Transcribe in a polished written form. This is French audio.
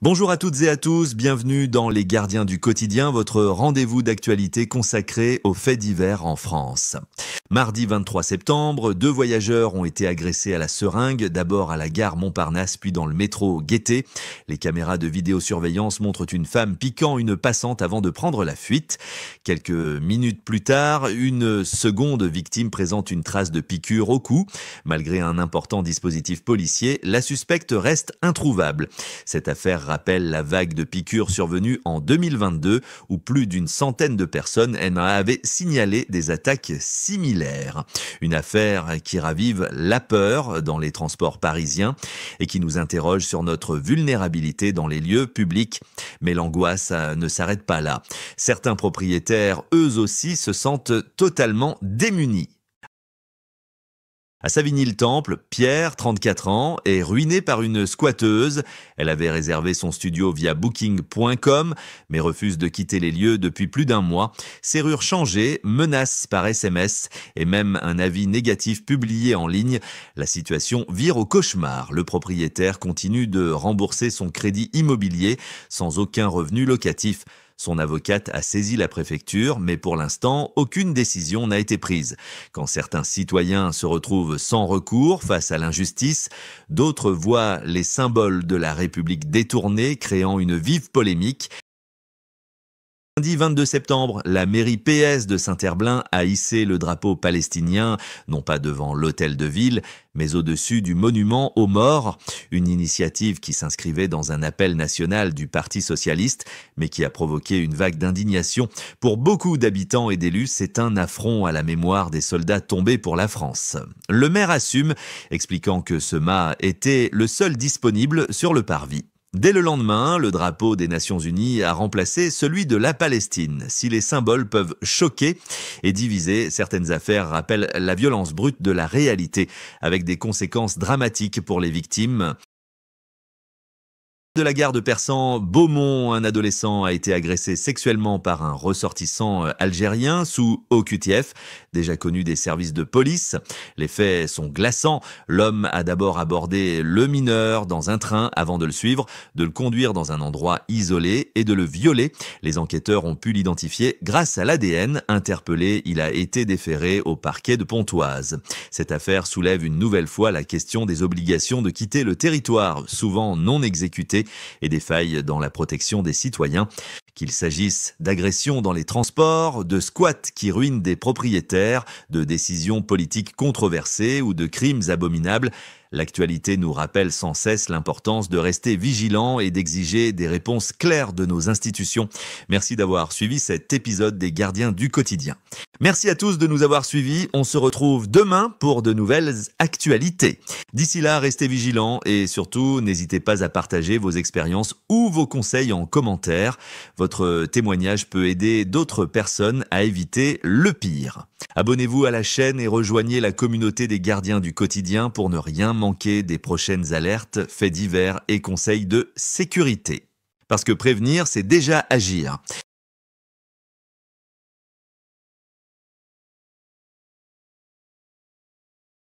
Bonjour à toutes et à tous, bienvenue dans Les Gardiens du quotidien, votre rendez-vous d'actualité consacré aux faits divers en France. Mardi 23 septembre, 2 voyageurs ont été agressés à la seringue, d'abord à la gare Montparnasse puis dans le métro Gaîté. Les caméras de vidéosurveillance montrent une femme piquant une passante avant de prendre la fuite. Quelques minutes plus tard, une seconde victime présente une trace de piqûre au cou. Malgré un important dispositif policier, la suspecte reste introuvable. Cette affaire rappelle la vague de piqûres survenue en 2022 où plus d'une centaine de personnes avaient signalé des attaques similaires. Une affaire qui ravive la peur dans les transports parisiens et qui nous interroge sur notre vulnérabilité dans les lieux publics. Mais l'angoisse ne s'arrête pas là. Certains propriétaires, eux aussi, se sentent totalement démunis. À Savigny-le-Temple, Pierre, 34 ans, est ruiné par une squatteuse. Elle avait réservé son studio via booking.com, mais refuse de quitter les lieux depuis plus d'un mois. Serrure changée, menaces par SMS et même un avis négatif publié en ligne. La situation vire au cauchemar. Le propriétaire continue de rembourser son crédit immobilier sans aucun revenu locatif. Son avocate a saisi la préfecture, mais pour l'instant, aucune décision n'a été prise. Quand certains citoyens se retrouvent sans recours face à l'injustice, d'autres voient les symboles de la République détournés, créant une vive polémique. Lundi 22 septembre, la mairie PS de Saint-Herblain a hissé le drapeau palestinien, non pas devant l'hôtel de ville, mais au-dessus du monument aux morts. Une initiative qui s'inscrivait dans un appel national du Parti socialiste, mais qui a provoqué une vague d'indignation. Pour beaucoup d'habitants et d'élus, c'est un affront à la mémoire des soldats tombés pour la France. Le maire assume, expliquant que ce mât était le seul disponible sur le parvis. Dès le lendemain, le drapeau des Nations Unies a remplacé celui de la Palestine. Si les symboles peuvent choquer et diviser, certaines affaires rappellent la violence brute de la réalité, avec des conséquences dramatiques pour les victimes. De la gare de Persan-Beaumont, un adolescent a été agressé sexuellement par un ressortissant algérien sous OQTF, déjà connu des services de police. Les faits sont glaçants. L'homme a d'abord abordé le mineur dans un train avant de le suivre, de le conduire dans un endroit isolé et de le violer. Les enquêteurs ont pu l'identifier grâce à l'ADN. Interpellé, il a été déféré au parquet de Pontoise. Cette affaire soulève une nouvelle fois la question des obligations de quitter le territoire, souvent non exécutées, et des failles dans la protection des citoyens. Qu'il s'agisse d'agressions dans les transports, de squats qui ruinent des propriétaires, de décisions politiques controversées ou de crimes abominables, l'actualité nous rappelle sans cesse l'importance de rester vigilant et d'exiger des réponses claires de nos institutions. Merci d'avoir suivi cet épisode des Gardiens du quotidien. Merci à tous de nous avoir suivis. On se retrouve demain pour de nouvelles actualités. D'ici là, restez vigilants et surtout, n'hésitez pas à partager vos expériences ou vos conseils en commentaire. Votre témoignage peut aider d'autres personnes à éviter le pire. Abonnez-vous à la chaîne et rejoignez la communauté des Gardiens du quotidien pour ne rien manquer des prochaines alertes, faits divers et conseils de sécurité. Parce que prévenir, c'est déjà agir.